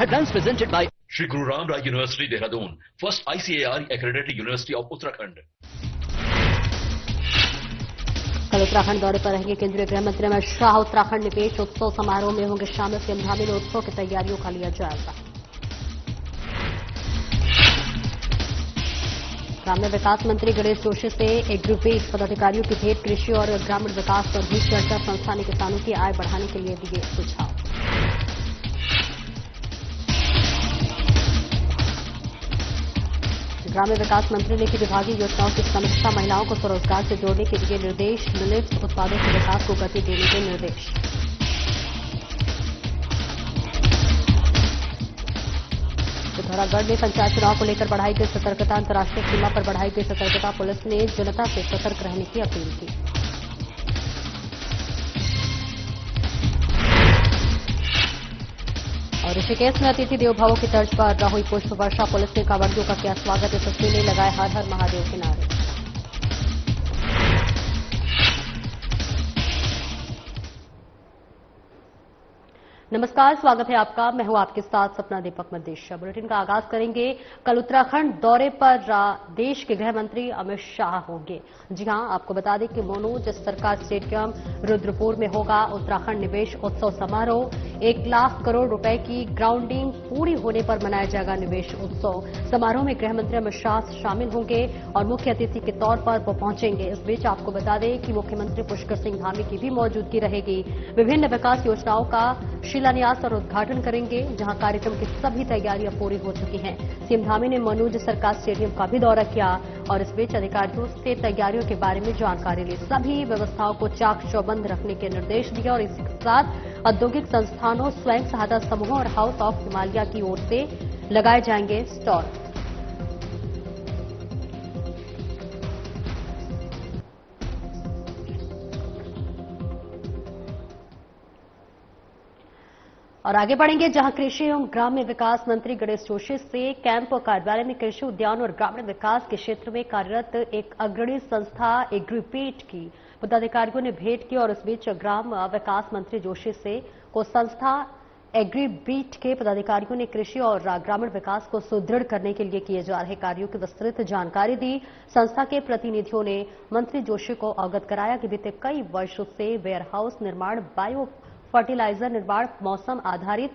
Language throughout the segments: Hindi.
Programs presented by Shri Guru Ram Rai University, Dehradun, first ICAR accredited university of Uttarakhand. कल उत्तराखंड दौरे पर रहेंगे केंद्रीय गृह मंत्री अमित शाह। उत्तराखंड निवेश उत्सव समारोह में होंगे शामिल। सीएम धामी ने उत्सव की तैयारियों का लिया जायजा। ग्राम्य विकास मंत्री गणेश जोशी से एग्रीबेस पदाधिकारियों की भेंट। कृषि और ग्रामीण विकास पर हुई चर्चा। संस्था ने किसानों की आय बढ़ाने के लिए दिए सुझाव। ग्राम्य विकास मंत्री ने की विभागीय योजनाओं की समीक्षा। महिलाओं को स्वरोजगार से जोड़ने के दिए निर्देश। मिलेट्स उत्पादों के विकास को गति देने के निर्देश। पिथौरागढ़ में पंचायत चुनाव को लेकर बढ़ाई गई सतर्कता। अंतर्राष्ट्रीय सीमा पर बढ़ाई गई सतर्कता। पुलिस ने जनता से सतर्क रहने की अपील की। और ऋषिकेश में अतिथि देव भव की तर्ज पर हुई पुष्प वर्षा। पुलिस ने कांवड़ियों का किया स्वागत। एसएसपी ने लगाए हर हर महादेव के नारे। नमस्कार, स्वागत है आपका। मैं हूं आपके साथ सपना दीपक मदेशिया। बुलेटिन का आगाज करेंगे। कल उत्तराखंड दौरे पर देश के गृह मंत्री अमित शाह होंगे। जी हां, आपको बता दें कि मनोज सरकार स्टेडियम रुद्रपुर में होगा उत्तराखंड निवेश उत्सव समारोह। 1 लाख करोड़ रुपए की ग्राउंडिंग पूरी होने पर मनाया जाएगा निवेश उत्सव। समारोह में गृह मंत्री अमित शाह शामिल होंगे और मुख्य अतिथि के तौर पर वो पहुंचेंगे। इस बीच आपको बता दें कि मुख्यमंत्री पुष्कर सिंह धामी की भी मौजूदगी रहेगी। विभिन्न विकास योजनाओं का शिलान्यास और उद्घाटन करेंगे, जहां कार्यक्रम की सभी तैयारियां पूरी हो चुकी हैं। सीएम धामी ने मनोज सरकार स्टेडियम का भी दौरा किया और इस बीच अधिकारियों से तैयारियों के बारे में जानकारी ली। सभी व्यवस्थाओं को चाक चौबंद रखने के निर्देश दिए और इसके साथ औद्योगिक संस्थानों, स्वयं सहायता समूहों और हाउस ऑफ हिमालय की ओर से लगाए जाएंगे स्टॉल। और आगे बढ़ेंगे, जहां कृषि एवं ग्राम्य विकास मंत्री गणेश जोशी से कैंप कार्यालय में कृषि उद्यान और ग्रामीण विकास के क्षेत्र में कार्यरत एक अग्रणी संस्था एग्रीबीट की पदाधिकारियों ने भेंट की और इस बीच ग्राम विकास मंत्री जोशी से को संस्था एग्रीबीट के पदाधिकारियों ने कृषि और ग्रामीण विकास को सुदृढ़ करने के लिए किए जा रहे कार्यों की विस्तृत जानकारी दी। संस्था के प्रतिनिधियों ने मंत्री जोशी को अवगत कराया कि बीते कई वर्षों से वेयरहाउस निर्माण, बायो फर्टिलाइजर निर्माण, मौसम आधारित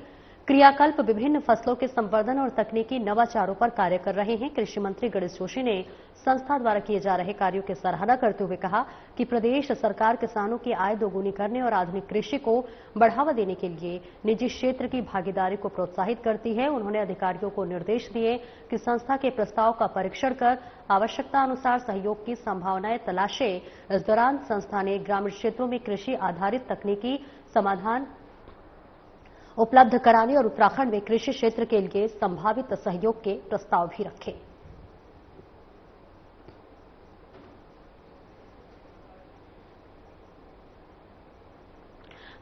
क्रियाकल्प, विभिन्न फसलों के संवर्धन और तकनीकी नवाचारों पर कार्य कर रहे हैं। कृषि मंत्री गणेश जोशी ने संस्था द्वारा किए जा रहे कार्यों की सराहना करते हुए कहा कि प्रदेश सरकार किसानों की आय दोगुनी करने और आधुनिक कृषि को बढ़ावा देने के लिए निजी क्षेत्र की भागीदारी को प्रोत्साहित करती है। उन्होंने अधिकारियों को निर्देश दिए कि संस्था के प्रस्ताव का परीक्षण कर आवश्यकता अनुसार सहयोग की संभावनाएं तलाशे। इस दौरान संस्था ने ग्रामीण क्षेत्रों में कृषि आधारित तकनीकी समाधान उपलब्ध कराने और उत्तराखंड में कृषि क्षेत्र के लिए संभावित सहयोग के प्रस्ताव भी रखे।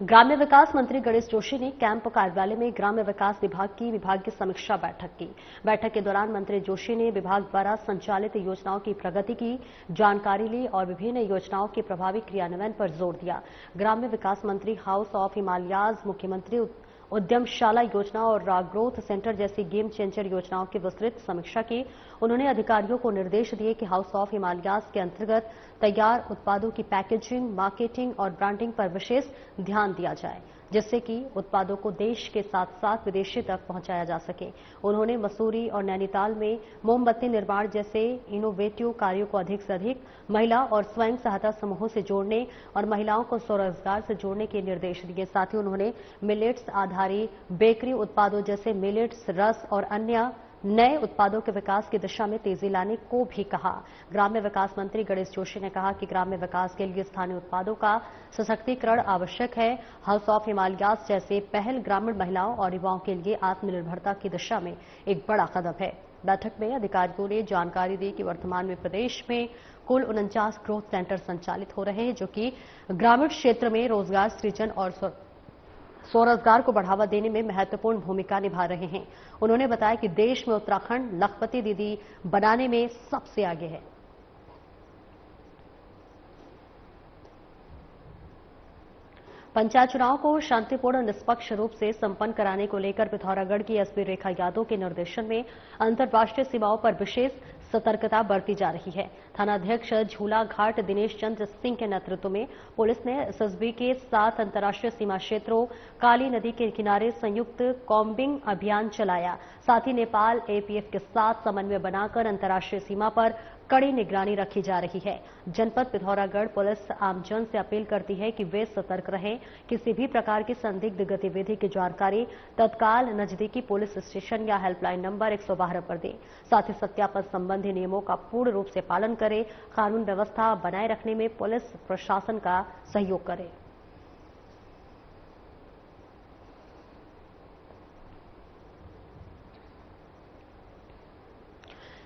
ग्राम्य विकास मंत्री गणेश जोशी ने कैंप कार्यालय में ग्राम्य विकास विभाग की विभागीय समीक्षा बैठक की। बैठक के दौरान मंत्री जोशी ने विभाग द्वारा संचालित योजनाओं की प्रगति की जानकारी ली और विभिन्न योजनाओं के प्रभावी क्रियान्वयन पर जोर दिया। ग्राम्य विकास मंत्री हाउस ऑफ हिमालयाज, मुख्यमंत्री उद्यमशाला योजना और ग्रोथ सेंटर जैसी गेम चेंजर योजनाओं की विस्तृत समीक्षा की। उन्होंने अधिकारियों को निर्देश दिए कि हाउस ऑफ हिमालयाज के अंतर्गत तैयार उत्पादों की पैकेजिंग, मार्केटिंग और ब्रांडिंग पर विशेष ध्यान दिया जाए, जिससे कि उत्पादों को देश के साथ साथ विदेशी तक पहुंचाया जा सके। उन्होंने मसूरी और नैनीताल में मोमबत्ती निर्माण जैसे इनोवेटिव कार्यों को अधिक से अधिक महिला और स्वयं सहायता समूहों से जोड़ने और महिलाओं को स्वरोजगार से जोड़ने के निर्देश दिए। साथ ही उन्होंने मिलेट्स आधारित बेकरी उत्पादों जैसे मिलेट्स, रस और अन्य नए उत्पादों के विकास की दिशा में तेजी लाने को भी कहा। ग्राम्य विकास मंत्री गणेश जोशी ने कहा कि ग्राम्य विकास के लिए स्थानीय उत्पादों का सशक्तिकरण आवश्यक है। हाउस ऑफ हिमालयाज जैसे पहल ग्रामीण महिलाओं और युवाओं के लिए आत्मनिर्भरता की दिशा में एक बड़ा कदम है। बैठक में अधिकारियों ने जानकारी दी कि वर्तमान में प्रदेश में कुल 49 ग्रोथ सेंटर संचालित हो रहे हैं, जो कि ग्रामीण क्षेत्र में रोजगार सृजन और स्वरोजगार को बढ़ावा देने में महत्वपूर्ण भूमिका निभा रहे हैं। उन्होंने बताया कि देश में उत्तराखंड लखपति दीदी बनाने में सबसे आगे है। पंचायत चुनाव को शांतिपूर्ण और निष्पक्ष रूप से संपन्न कराने को लेकर पिथौरागढ़ की एसपी रेखा यादव के निर्देशन में अंतर्राष्ट्रीय सीमाओं पर विशेष सतर्कता बरती जा रही है। थानाध्यक्ष झूला घाट दिनेश चंद्र सिंह के नेतृत्व में पुलिस ने एसएसबी के साथ अंतर्राष्ट्रीय सीमा क्षेत्रों काली नदी के किनारे संयुक्त कॉम्बिंग अभियान चलाया। साथ ही नेपाल एपीएफ के साथ समन्वय बनाकर अंतर्राष्ट्रीय सीमा पर कड़ी निगरानी रखी जा रही है। जनपद पिथौरागढ़ पुलिस आमजन से अपील करती है कि वे सतर्क रहें, किसी भी प्रकार की संदिग्ध गतिविधि की जानकारी तत्काल नजदीकी पुलिस स्टेशन या हेल्पलाइन नंबर 112 पर दें। साथ ही सत्यापन संबंधी नियमों का पूर्ण रूप से पालन करें। कानून व्यवस्था बनाए रखने में पुलिस प्रशासन का सहयोग करें।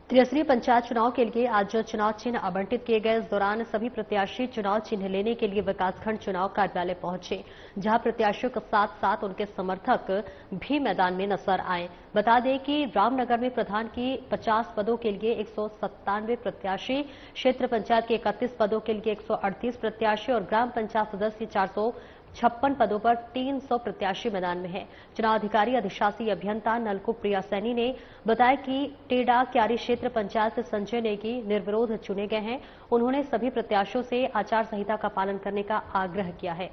त्रिस्तरीय पंचायत चुनाव के लिए आज चुनाव चिन्ह आवंटित किए गए। इस दौरान सभी प्रत्याशी चुनाव चिन्ह लेने के लिए विकासखंड चुनाव कार्यालय पहुंचे, जहां प्रत्याशियों के साथ साथ उनके समर्थक भी मैदान में नजर आए। बता दें कि रामनगर में प्रधान की 50 पदों के लिए 197 प्रत्याशी, क्षेत्र पंचायत के 31 पदों के लिए 138 प्रत्याशी और ग्राम पंचायत सदस्य 456 पदों पर 300 प्रत्याशी मैदान में हैं। चुनाव अधिकारी अधिशासी अभियंता नलकुप प्रिया सैनी ने बताया कि टेडा क्यारी क्षेत्र पंचायत से संजय नेगी निर्विरोध चुने गए हैं। उन्होंने सभी प्रत्याशियों से आचार संहिता का पालन करने का आग्रह किया है।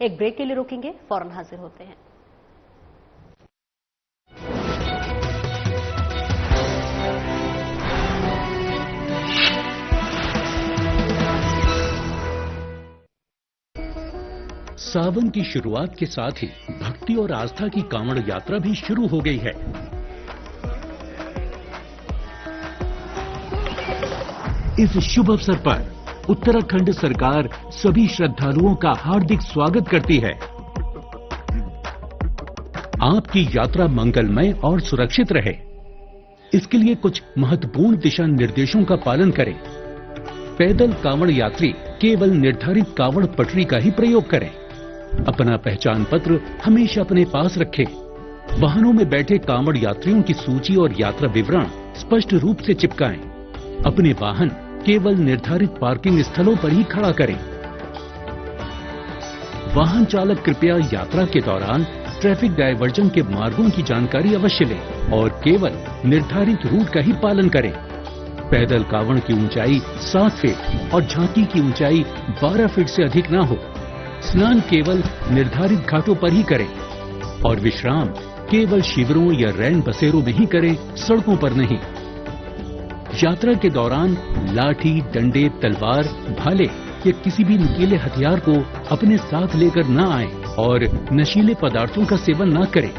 एक ब्रेक के लिए रुकेंगे, फौरन हाजिर होते हैं। सावन की शुरुआत के साथ ही भक्ति और आस्था की कांवड़ यात्रा भी शुरू हो गई है। इस शुभ अवसर पर उत्तराखंड सरकार सभी श्रद्धालुओं का हार्दिक स्वागत करती है। आपकी यात्रा मंगलमय और सुरक्षित रहे, इसके लिए कुछ महत्वपूर्ण दिशा निर्देशों का पालन करें। पैदल कांवड़ यात्री केवल निर्धारित कांवड़ पटरी का ही प्रयोग करें। अपना पहचान पत्र हमेशा अपने पास रखें। वाहनों में बैठे कांवड़ यात्रियों की सूची और यात्रा विवरण स्पष्ट रूप से चिपकाएं। अपने वाहन केवल निर्धारित पार्किंग स्थलों पर ही खड़ा करें। वाहन चालक कृपया यात्रा के दौरान ट्रैफिक डायवर्जन के मार्गों की जानकारी अवश्य लें और केवल निर्धारित रूट का ही पालन करें। पैदल कांवड़ की ऊंचाई 7 फीट और झांकी की ऊंचाई 12 फीट से अधिक न हो। स्नान केवल निर्धारित घाटों पर ही करें और विश्राम केवल शिविरों या रैन बसेरों में ही करें, सड़कों पर नहीं। यात्रा के दौरान लाठी, डंडे, तलवार, भाले या किसी भी नुकीले हथियार को अपने साथ लेकर न आएं और नशीले पदार्थों का सेवन न करें।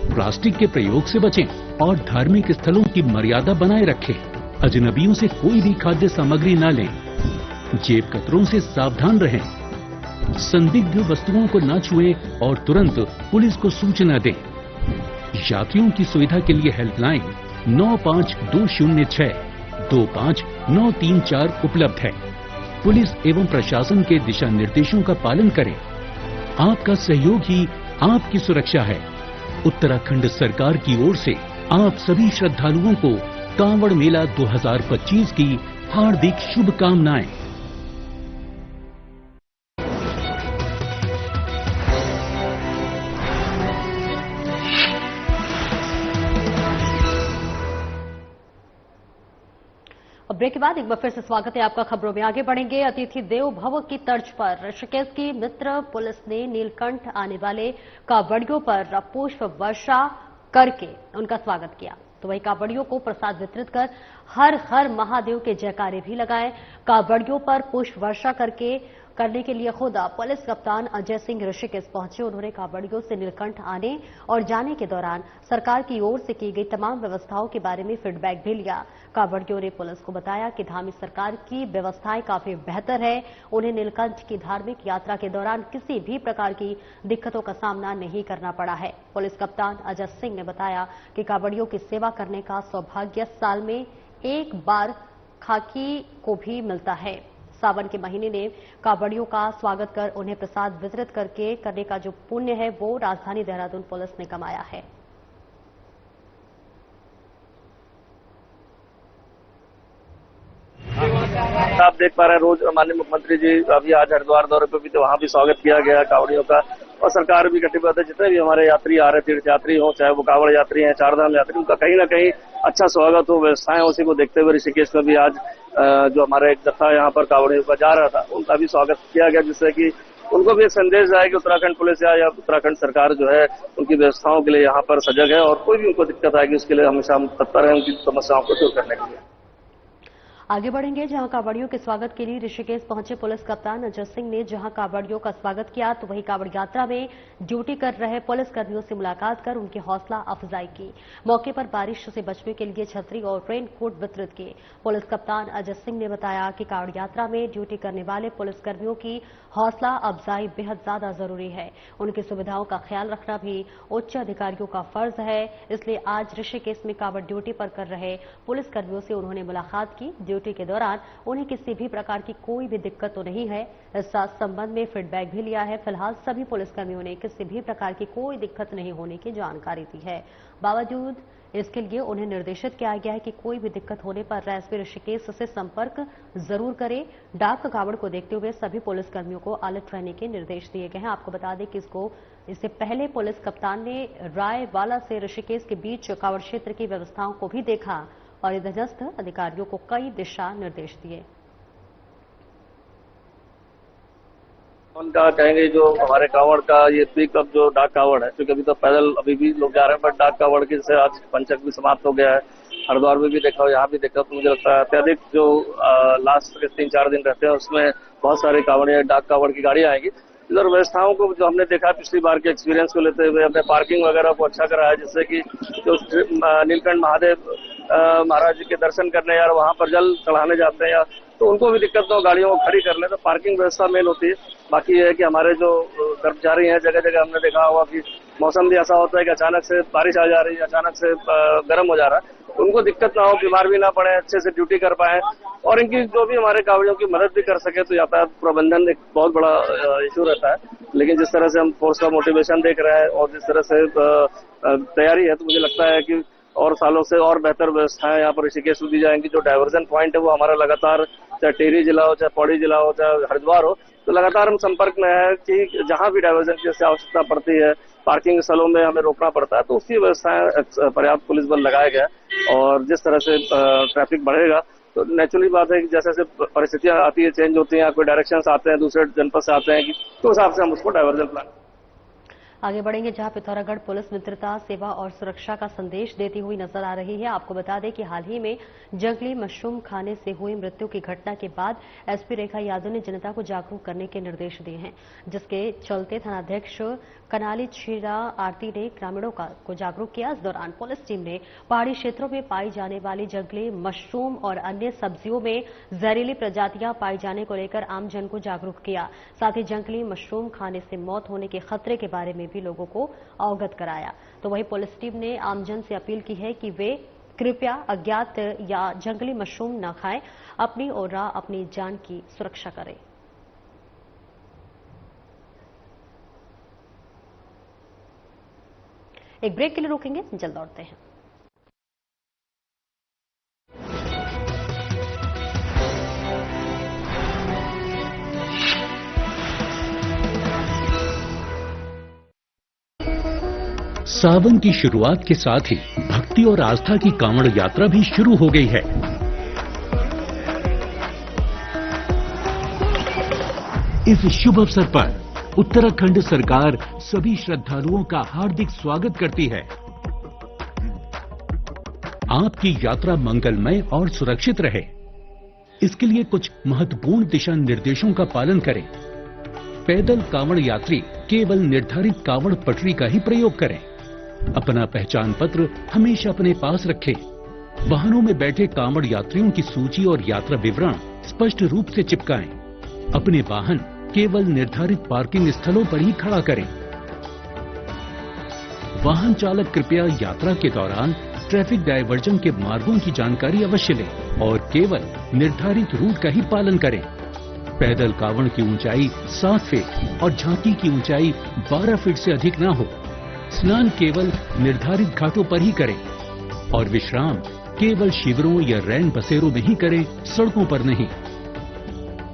प्लास्टिक के प्रयोग से बचें और धार्मिक स्थलों की मर्यादा बनाए रखें। अजनबियों से कोई भी खाद्य सामग्री न लें। जेब कतरों से सावधान रहें। संदिग्ध वस्तुओं को न छुएं और तुरंत पुलिस को सूचना दें। यात्रियों की सुविधा के लिए हेल्पलाइन 9520625934 उपलब्ध है। पुलिस एवं प्रशासन के दिशा निर्देशों का पालन करें। आपका सहयोग ही आपकी सुरक्षा है। उत्तराखंड सरकार की ओर से आप सभी श्रद्धालुओं को कांवड़ मेला 2025 की हार्दिक शुभकामनाएं। ब्रेक के बाद एक बार फिर से स्वागत है आपका। खबरों में आगे बढ़ेंगे। अतिथि देवो भव की तर्ज पर ऋषिकेश की मित्र पुलिस ने नीलकंठ आने वाले कांवड़ियों पर पुष्प वर्षा करके उनका स्वागत किया। तो वही कांवड़ियों को प्रसाद वितरित कर हर हर महादेव के जयकारे भी लगाए। कांवड़ियों पर पुष्प वर्षा करने के लिए खुद पुलिस कप्तान अजय सिंह ऋषिकेश पहुंचे। उन्होंने कांवड़ियों से नीलकंठ आने और जाने के दौरान सरकार की ओर से की गई तमाम व्यवस्थाओं के बारे में फीडबैक भी लिया। कांवड़ियों ने पुलिस को बताया कि धामी सरकार की व्यवस्थाएं काफी बेहतर है। उन्हें नीलकंठ की धार्मिक यात्रा के दौरान किसी भी प्रकार की दिक्कतों का सामना नहीं करना पड़ा है। पुलिस कप्तान अजय सिंह ने बताया कि कांवड़ियों की सेवा करने का सौभाग्य साल में एक बार खाकी को भी मिलता है। सावन के महीने ने कांवड़ियों का स्वागत कर उन्हें प्रसाद वितरित करने का जो पुण्य है वो राजधानी देहरादून पुलिस ने कमाया है। जैसा आप देख पा रहे हैं, रोज माननीय मुख्यमंत्री जी अभी आज हरिद्वार दौरे पे भी थे, वहां भी स्वागत किया गया कांवड़ियों का, और सरकार भी कटिबद्ध है। जितने भी हमारे यात्री आ रहे, तीर्थ यात्री हो, चाहे वो कांवड़ यात्री हैं, चारधाम यात्री, उनका कहीं ना कहीं अच्छा स्वागत हो, व्यवस्थाएं उसी को देखते हुए ऋषिकेश में भी आज जो हमारा एक जत्था यहाँ पर कांवड़ियों का जा रहा था, उनका भी स्वागत किया गया, जिससे कि उनको भी एक संदेश जाए कि उत्तराखंड पुलिस या उत्तराखंड सरकार जो है उनकी व्यवस्थाओं के लिए यहाँ पर सजग है, और कोई भी उनको दिक्कत आएगी उसके लिए हमेशा हम तत्पर हैं उनकी समस्याओं को दूर करने के लिए। आगे बढ़ेंगे, जहां कांवड़ियों के स्वागत के लिए ऋषिकेश पहुंचे पुलिस कप्तान अजय सिंह ने जहां कांवड़ियों का स्वागत किया, तो वहीं कांवड़ यात्रा में ड्यूटी कर रहे पुलिस कर्मियों से मुलाकात कर उनकी हौसला अफजाई की। मौके पर बारिश से बचने के लिए छतरी और रेन कोट वितरित किए। पुलिस कप्तान अजय सिंह ने बताया कि कांवड़ यात्रा में ड्यूटी करने वाले पुलिस कर्मियों की हौसला अफजाई बेहद ज्यादा जरूरी है। उनकी सुविधाओं का ख्याल रखना भी उच्च अधिकारियों का फर्ज है, इसलिए आज ऋषिकेश में कांवड़ ड्यूटी पर कर रहे पुलिस कर्मियों से उन्होंने मुलाकात की। ड्यूटी के दौरान उन्हें किसी भी प्रकार की कोई भी दिक्कत तो नहीं है, इस संबंध में फीडबैक भी लिया है। फिलहाल सभी पुलिसकर्मियों ने किसी भी प्रकार की कोई दिक्कत नहीं होने की जानकारी दी है। बावजूद इसके लिए उन्हें निर्देशित किया गया है कि कोई भी दिक्कत होने पर एसपी ऋषिकेश से संपर्क जरूर करें। डाक कांवड़ को देखते हुए सभी पुलिसकर्मियों को अलर्ट रहने के निर्देश दिए गए हैं। आपको बता दें कि इससे पहले पुलिस कप्तान ने रायवाला से ऋषिकेश के बीच कांवड़ क्षेत्र की व्यवस्थाओं को भी देखा और अधीनस्थ अधिकारियों को कई दिशा निर्देश दिए। उनका कहेंगे जो हमारे कांवड़ का ये पिकअप जो डाक कांवड़ है, क्योंकि अभी तो पैदल अभी भी लोग जा रहे हैं, बट डाक कांवड़ की जैसे आज पंचक भी समाप्त हो गया है, हरिद्वार में भी देखा, यहाँ भी देखा, तो मुझे लगता है अत्यधिक जो लास्ट के 3-4 दिन रहते हैं उसमें बहुत सारे कांवड़िया डाक कांवड़ की गाड़ियां आएंगी। इधर व्यवस्थाओं को जो हमने देखा पिछली बार के एक्सपीरियंस को लेते हुए हमने पार्किंग वगैरह को अच्छा करा है, जिससे कि जो नीलकंठ महादेव महाराज जी के दर्शन करने या वहां पर जल चढ़ाने जाते हैं या तो उनको भी दिक्कत हो, गाड़ियों को खड़ी कर ले, तो पार्किंग व्यवस्था मेन होती है। बाकी ये है कि हमारे जो कर्मचारी हैं, जगह जगह हमने देखा होगा कि मौसम भी ऐसा होता है कि अचानक से बारिश आ जा रही है, अचानक से गर्म हो जा रहा है, उनको दिक्कत ना हो, बीमार भी ना पड़े, अच्छे से ड्यूटी कर पाए और इनकी जो भी हमारे कांवड़ियों की मदद भी कर सके। तो यातायात प्रबंधन एक बहुत बड़ा इशू रहता है, लेकिन जिस तरह से हम फोर्स का मोटिवेशन देख रहे हैं और जिस तरह से तैयारी है, तो मुझे लगता है कि और सालों से और बेहतर व्यवस्थाएं यहाँ पर ऋषिकेश दी जाएंगी। जो डायवर्जन पॉइंट है वो हमारा लगातार, चाहे टिहरी जिला हो, चाहे पौड़ी जिला हो, चाहे हरिद्वार हो, तो लगातार हम संपर्क में है कि जहां भी डायवर्जन की आवश्यकता पड़ती है, पार्किंग स्थलों में हमें रोकना पड़ता है, तो उसकी व्यवस्थाएं पर्याप्त पुलिस बल लगाया गया। और जिस तरह से ट्रैफिक बढ़ेगा तो नेचुरली बात है कि जैसे जैसे परिस्थितियां आती है, चेंज होती हैं, कोई डायरेक्शंस आते हैं, दूसरे जनपद से आते हैं, तो उस हिसाब से हम उसको डायवर्जन प्लान। आगे बढ़ेंगे, जहां पिथौरागढ़ पुलिस मित्रता, सेवा और सुरक्षा का संदेश देती हुई नजर आ रही है। आपको बता दें कि हाल ही में जंगली मशरूम खाने से हुई मृत्यु की घटना के बाद एसपी रेखा यादव ने जनता को जागरूक करने के निर्देश दिए हैं, जिसके चलते थानाध्यक्ष कनाली छीरा आरती ने ग्रामीणों को जागरूक किया। इस दौरान पुलिस टीम ने पहाड़ी क्षेत्रों में पाई जाने वाली जंगली मशरूम और अन्य सब्जियों में जहरीली प्रजातियां पाए जाने को लेकर आमजन को जागरूक किया। साथ ही जंगली मशरूम खाने से मौत होने के खतरे के बारे में भी लोगों को अवगत कराया। तो वहीं पुलिस टीम ने आमजन से अपील की है कि वे कृपया अज्ञात या जंगली मशरूम न खाएं, अपनी और अपनी जान की सुरक्षा करें। एक ब्रेक के लिए रोकेंगे, जल्द लौटते हैं। सावन की शुरुआत के साथ ही भक्ति और आस्था की कांवड़ यात्रा भी शुरू हो गई है। इस शुभ अवसर पर उत्तराखंड सरकार सभी श्रद्धालुओं का हार्दिक स्वागत करती है। आपकी यात्रा मंगलमय और सुरक्षित रहे, इसके लिए कुछ महत्वपूर्ण दिशा निर्देशों का पालन करें। पैदल कांवड़ यात्री केवल निर्धारित कांवड़ पटरी का ही प्रयोग करें। अपना पहचान पत्र हमेशा अपने पास रखें। वाहनों में बैठे कांवड़ यात्रियों की सूची और यात्रा विवरण स्पष्ट रूप से चिपकाएं। अपने वाहन केवल निर्धारित पार्किंग स्थलों पर ही खड़ा करें। वाहन चालक कृपया यात्रा के दौरान ट्रैफिक डायवर्जन के मार्गों की जानकारी अवश्य लें और केवल निर्धारित रूट का ही पालन करें। पैदल कांवड़ की ऊंचाई 7 फीट और झांकी की ऊंचाई 12 फीट से अधिक ना हो। स्नान केवल निर्धारित घाटों पर ही करें और विश्राम केवल शिविरों या रैन बसेरों में ही करें, सड़कों पर नहीं।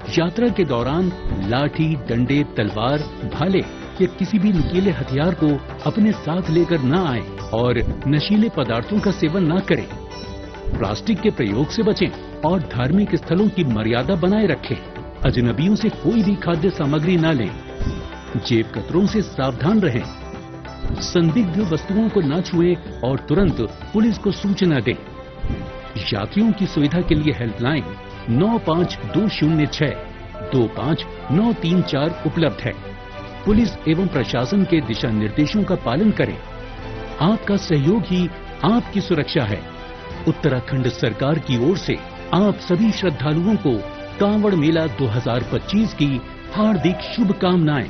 यात्रा के दौरान लाठी, डंडे, तलवार, भाले या किसी भी नुकीले हथियार को अपने साथ लेकर न आए और नशीले पदार्थों का सेवन न करें। प्लास्टिक के प्रयोग से बचें और धार्मिक स्थलों की मर्यादा बनाए रखें। अजनबियों से कोई भी खाद्य सामग्री न लें। जेब कतरों से सावधान रहें। संदिग्ध वस्तुओं को न छुएं और तुरंत पुलिस को सूचना दें। यात्रियों की सुविधा के लिए हेल्पलाइन 95-206 25-934 उपलब्ध है। पुलिस एवं प्रशासन के दिशा निर्देशों का पालन करें। आपका सहयोग ही आपकी सुरक्षा है। उत्तराखंड सरकार की ओर से आप सभी श्रद्धालुओं को कांवड़ मेला 2025 की हार्दिक शुभकामनाएं।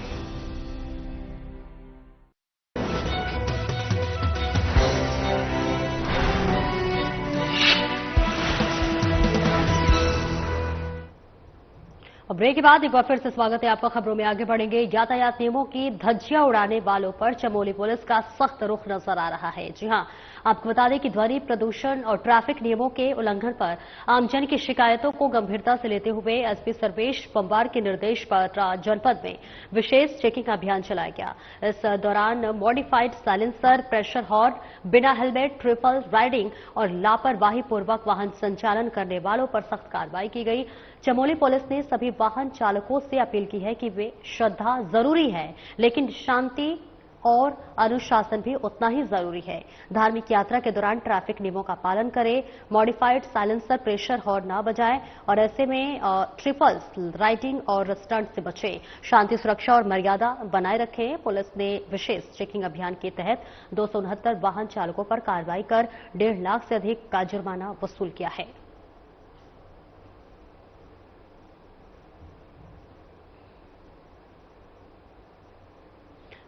ब्रेक के बाद एक बार फिर से स्वागत है आपका। खबरों में आगे बढ़ेंगे। यातायात नियमों की धज्जियां उड़ाने वालों पर चमोली पुलिस का सख्त रुख नजर आ रहा है। जी हां, आपको बता दें कि ध्वनि प्रदूषण और ट्रैफिक नियमों के उल्लंघन पर आमजन की शिकायतों को गंभीरता से लेते हुए एसपी सर्वेश पंवार के निर्देश पर जनपद में विशेष चेकिंग अभियान चलाया गया। इस दौरान मॉडिफाइड साइलेंसर, प्रेशर हॉर्न, बिना हेलमेट, ट्रिपल राइडिंग और लापरवाही पूर्वक वाहन संचालन करने वालों पर सख्त कार्रवाई की गई। चमोली पुलिस ने सभी वाहन चालकों से अपील की है कि वे श्रद्धा जरूरी है, लेकिन शांति और अनुशासन भी उतना ही जरूरी है। धार्मिक यात्रा के दौरान ट्रैफिक नियमों का पालन करें, मॉडिफाइड साइलेंसर, प्रेशर हॉर्न न बजाएं और ऐसे में ट्रिपल्स, राइडिंग और स्टंट से बचें। शांति, सुरक्षा और मर्यादा बनाए रखें। पुलिस ने विशेष चेकिंग अभियान के तहत 269 वाहन चालकों पर कार्रवाई कर 1.5 लाख से अधिक का जुर्माना वसूल किया है।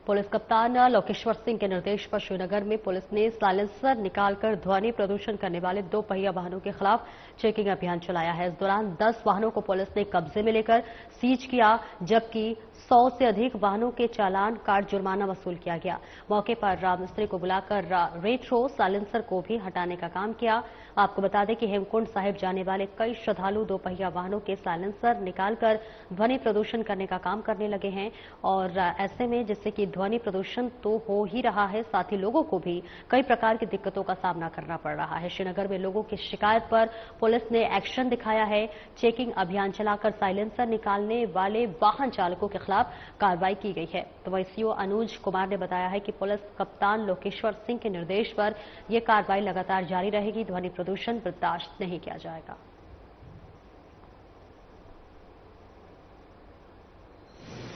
पुलिस कप्तान लोकेश्वर सिंह के निर्देश पर श्रीनगर में पुलिस ने साइलेंसर निकालकर ध्वनि प्रदूषण करने वाले 2 पहिया वाहनों के खिलाफ चेकिंग अभियान चलाया है। इस दौरान 10 वाहनों को पुलिस ने कब्जे में लेकर सीज किया, जबकि 100 से अधिक वाहनों के चालान काट जुर्माना वसूल किया गया। मौके पर राजमिस्त्री को बुलाकर रेट्रो साइलेंसर को भी हटाने का काम किया। आपको बता दें कि हेमकुंड साहिब जाने वाले कई श्रद्धालु 2 पहिया वाहनों के साइलेंसर निकालकर ध्वनि प्रदूषण करने का काम करने लगे हैं और ऐसे में जिससे कि ध्वनि प्रदूषण तो हो ही रहा है, साथ ही लोगों को भी कई प्रकार की दिक्कतों का सामना करना पड़ रहा है। श्रीनगर में लोगों की शिकायत पर पुलिस ने एक्शन दिखाया है। चेकिंग अभियान चलाकर साइलेंसर निकालने वाले वाहन चालकों के खिलाफ कार्रवाई की गई है। तो सीओ अनुज कुमार ने बताया है कि पुलिस कप्तान लोकेश्वर सिंह के निर्देश पर यह कार्रवाई लगातार जारी रहेगी। ध्वनि प्रदूषण बर्दाश्त नहीं किया जाएगा।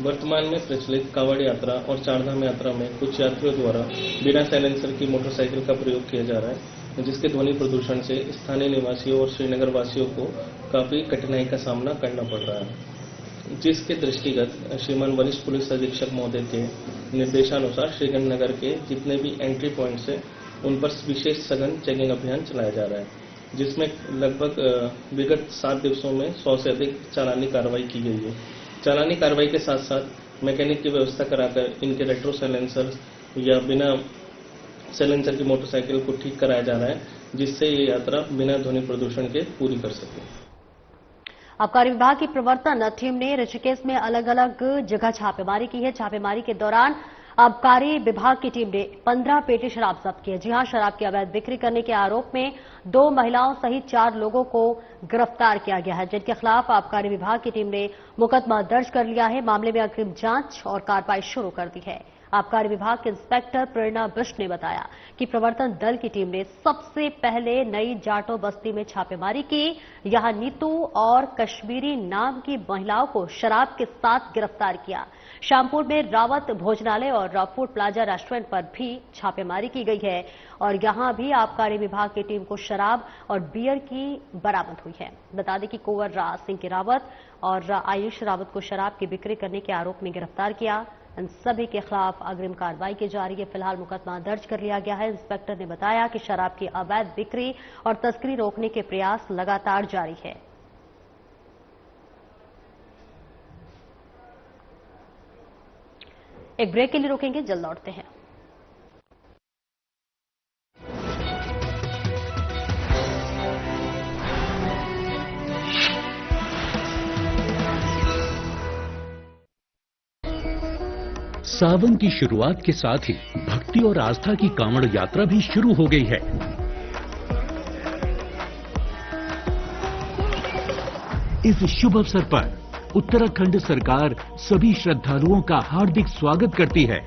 वर्तमान में प्रचलित कांवड़ यात्रा और चारधाम यात्रा में कुछ यात्रियों द्वारा बिना साइलेंसर की मोटरसाइकिल का प्रयोग किया जा रहा है, जिसके ध्वनि प्रदूषण से स्थानीय निवासियों और श्रीनगर वासियों को काफी कठिनाई का सामना करना पड़ रहा है। जिसके दृष्टिगत श्रीमान वरिष्ठ पुलिस अधीक्षक महोदय के निर्देशानुसार श्रीगंगानगर के जितने भी एंट्री पॉइंट्स हैं उन पर विशेष सघन चेकिंग अभियान चलाया जा रहा है, जिसमें लगभग विगत 7 दिवसों में 100 से अधिक चालानी कार्रवाई की गई है। चालानी कार्रवाई के साथ साथ मैकेनिक की व्यवस्था कराकर इनके रेट्रो साइलेंसर या बिना साइलेंसर की मोटरसाइकिल को ठीक कराया जा रहा है, जिससे ये यात्रा बिना ध्वनि प्रदूषण के पूरी कर सके। आबकारी विभाग की प्रवर्तन टीम ने ऋषिकेश में अलग अलग जगह छापेमारी की है। छापेमारी के दौरान आबकारी विभाग की टीम ने 15 पेटी शराब जब्त की है। जी हां, शराब की अवैध बिक्री करने के आरोप में 2 महिलाओं सहित 4 लोगों को गिरफ्तार किया गया है, जिनके खिलाफ आबकारी विभाग की टीम ने मुकदमा दर्ज कर लिया है। मामले में अग्रिम जांच और कार्रवाई शुरू कर दी है। आबकारी विभाग के इंस्पेक्टर प्रेरणा बिष्ट ने बताया कि प्रवर्तन दल की टीम ने सबसे पहले नई जाटो बस्ती में छापेमारी की। यहां नीतू और कश्मीरी नाम की महिलाओं को शराब के साथ गिरफ्तार किया। शामपुर में रावत भोजनालय और फूड प्लाजा रेस्टोरेंट पर भी छापेमारी की गई है और यहां भी आबकारी विभाग की टीम को शराब और बियर की बरामद हुई है। बता दें कि कुंवर सिंह की रावत और आयुष रावत को शराब की बिक्री करने के आरोप में गिरफ्तार किया। इन सभी के खिलाफ अग्रिम कार्रवाई की जा रही है। फिलहाल मुकदमा दर्ज कर लिया गया है। इंस्पेक्टर ने बताया कि शराब की अवैध बिक्री और तस्करी रोकने के प्रयास लगातार जारी है। एक ब्रेक के लिए रुकेंगे, जल्द लौटते हैं। सावन की शुरुआत के साथ ही भक्ति और आस्था की कांवड़ यात्रा भी शुरू हो गई है। इस शुभ अवसर पर उत्तराखंड सरकार सभी श्रद्धालुओं का हार्दिक स्वागत करती है।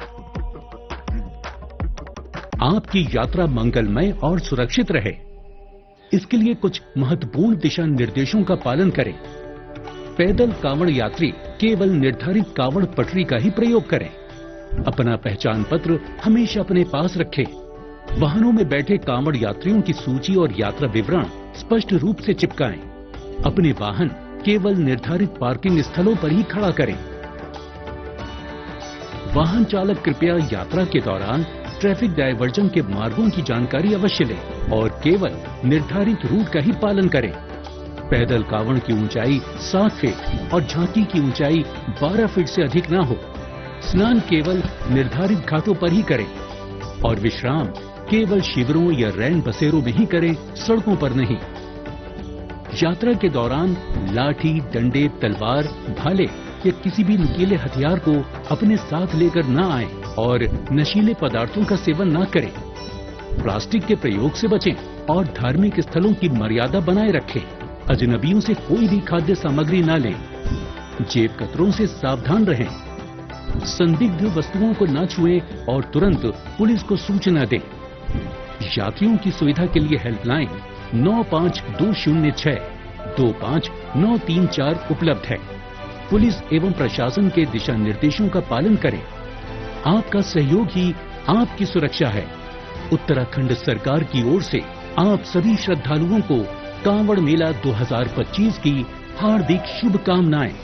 आपकी यात्रा मंगलमय और सुरक्षित रहे, इसके लिए कुछ महत्वपूर्ण दिशा निर्देशों का पालन करें। पैदल कांवड़ यात्री केवल निर्धारित कांवड़ पटरी का ही प्रयोग करें। अपना पहचान पत्र हमेशा अपने पास रखें। वाहनों में बैठे कांवड़ यात्रियों की सूची और यात्रा विवरण स्पष्ट रूप से चिपकाएं। अपने वाहन केवल निर्धारित पार्किंग स्थलों पर ही खड़ा करें। वाहन चालक कृपया यात्रा के दौरान ट्रैफिक डायवर्जन के मार्गों की जानकारी अवश्य लें और केवल निर्धारित रूट का ही पालन करें। पैदल कांवड़ की ऊंचाई 7 फीट और झांकी की ऊंचाई 12 फीट से अधिक ना हो। स्नान केवल निर्धारित घाटों पर ही करें और विश्राम केवल शिविरों या रैन बसेरों में ही करें, सड़कों पर नहीं। यात्रा के दौरान लाठी, डंडे, तलवार, भाले या किसी भी नुकीले हथियार को अपने साथ लेकर न आएं और नशीले पदार्थों का सेवन न करें। प्लास्टिक के प्रयोग से बचें और धार्मिक स्थलों की मर्यादा बनाए रखें। अजनबियों से कोई भी खाद्य सामग्री न लें। जेब कतरों से सावधान रहें। संदिग्ध वस्तुओं को न छुएं और तुरंत पुलिस को सूचना दें। यात्रियों की सुविधा के लिए हेल्पलाइन 95-206 25-934 उपलब्ध है। पुलिस एवं प्रशासन के दिशा निर्देशों का पालन करें। आपका सहयोग ही आपकी सुरक्षा है। उत्तराखंड सरकार की ओर से आप सभी श्रद्धालुओं को कांवड़ मेला 2025 की हार्दिक शुभकामनाएं।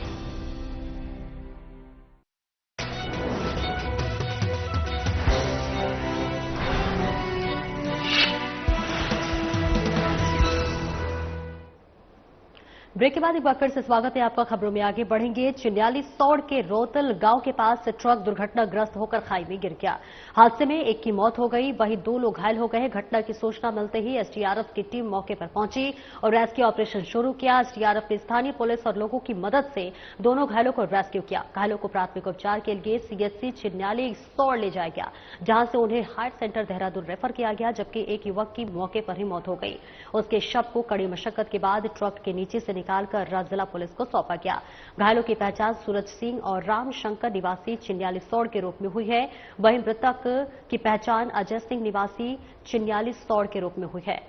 ब्रेक के बाद एक बार फिर से स्वागत है आपका। खबरों में आगे बढ़ेंगे। चिन्याली सौड़ के रोतल गांव के पास ट्रक दुर्घटनाग्रस्त होकर खाई में गिर गया। हादसे में एक की मौत हो गई, वहीं 2 लोग घायल हो गए। घटना की सूचना मिलते ही एसडीआरएफ की टीम मौके पर पहुंची और रेस्क्यू ऑपरेशन शुरू किया। एसडीआरएफ ने स्थानीय पुलिस और लोगों की मदद से दोनों घायलों को रेस्क्यू किया। घायलों को प्राथमिक उपचार के लिए सीएचसी चिन्याली सौड़ ले जाया गया, जहां से उन्हें हार्ट सेंटर देहरादून रेफर किया गया, जबकि एक युवक की मौके पर ही मौत हो गई। उसके शव को कड़ी मशक्कत के बाद ट्रक के नीचे से निकालकर जिला पुलिस को सौंपा गया। घायलों की पहचान सूरज सिंह और राम शंकर निवासी चिन्याली सौड़ के रूप में हुई है। वहीं मृतक की पहचान अजय सिंह निवासी चिन्याली सौड़ के रूप में हुई है।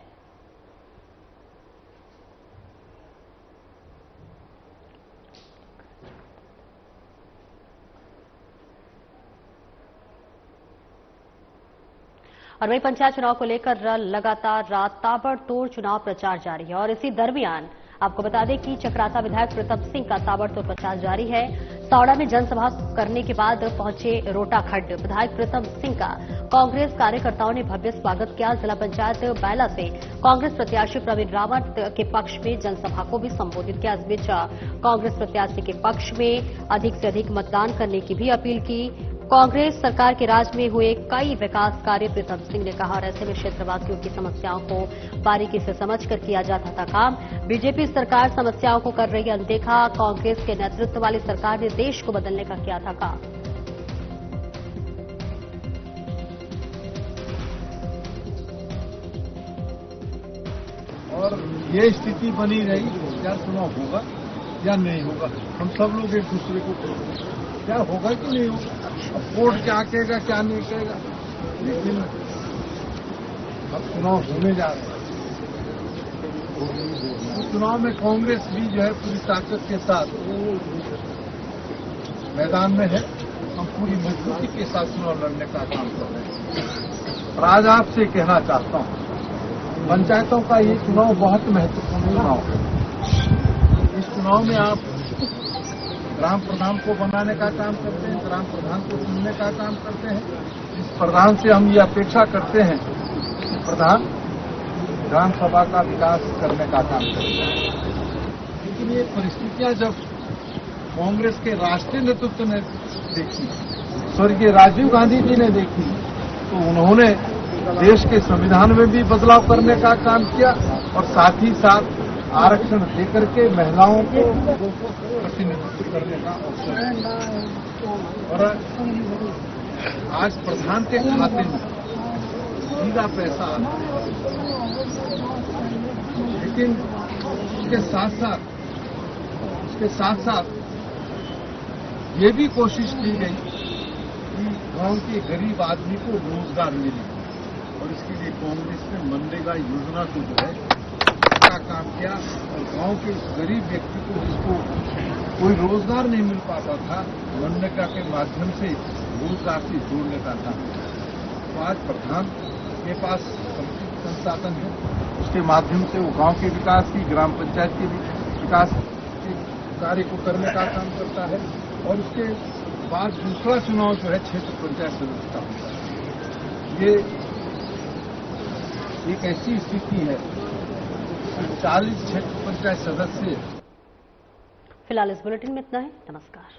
और वहीं पंचायत चुनाव को लेकर लगातार ताबड़तोड़ चुनाव प्रचार जारी है और इसी दरमियान आपको बता दें कि चक्राता विधायक प्रीतम सिंह का ताबड़तोड़ प्रचार जारी है। सौड़ा में जनसभा करने के बाद पहुंचे रोटाखड्ड विधायक प्रीतम सिंह का कांग्रेस कार्यकर्ताओं ने भव्य स्वागत किया। जिला पंचायत बैला से कांग्रेस प्रत्याशी प्रवीण रावत के पक्ष में जनसभा को भी संबोधित किया। इस बीच कांग्रेस प्रत्याशी के पक्ष में अधिक से अधिक मतदान करने की भी अपील की। कांग्रेस सरकार के राज में हुए कई विकास कार्य प्रीतम सिंह ने कहा और ऐसे में क्षेत्रवासियों की समस्याओं को बारीकी से समझकर किया जाता था काम। बीजेपी सरकार समस्याओं को कर रही अनदेखा। कांग्रेस के नेतृत्व वाली सरकार ने देश को बदलने का किया था काम। और ये स्थिति बनी रही, क्या चुनाव होगा या नहीं होगा, हम सब लोग एक दूसरे को क्या होगा कि नहीं होगा। अब कोर्ट क्या कहेगा क्या नहीं कहेगा, लेकिन अब चुनाव होने जा रहे हैं। तो चुनाव में कांग्रेस भी जो है पूरी ताकत के साथ मैदान में है। हम पूरी मजबूती के साथ चुनाव लड़ने का काम कर रहे हैं। और आज आपसे कहना चाहता हूं, पंचायतों का ये चुनाव बहुत महत्वपूर्ण चुनाव है। इस चुनाव में आप ग्राम प्रधान को बनाने का काम करते हैं, ग्राम प्रधान को चुनने का काम करते हैं। इस प्रधान से हम ये अपेक्षा करते हैं कि प्रधान ग्राम सभा का विकास करने का काम करते हैं। लेकिन ये परिस्थितियां जब कांग्रेस के राष्ट्रीय नेतृत्व ने देखी, स्वर्गीय राजीव गांधी जी ने देखी, तो उन्होंने देश के संविधान में भी बदलाव करने का काम किया और साथ ही साथ आरक्षण देकर के महिलाओं को प्रतिनिधित्व करने का अवसर। और आज प्रधान के खाते में सीधा पैसा आता है, लेकिन इसके साथ साथ ये भी कोशिश की गई कि गांव के गरीब आदमी को रोजगार मिले, और इसके लिए कांग्रेस ने मनरेगा योजना को जो है का काम किया, और गांव के गरीब व्यक्ति को जिसको कोई रोजगार नहीं मिल पाता था, मनरेगा के माध्यम से रोजगार से जोड़ने का काम किया। तो आज प्रधान के पास संसाधन है, उसके माध्यम से वो गांव के विकास की, ग्राम पंचायत के विकास के कार्य को करने का काम करता है, और उसके बाद दूसरा चुनाव जो है क्षेत्र पंचायत सदस्य का होता है। ये एक ऐसी स्थिति है, 40 क्षेत्र पंचायत सदस्य। फिलहाल इस बुलेटिन में इतना है। नमस्कार।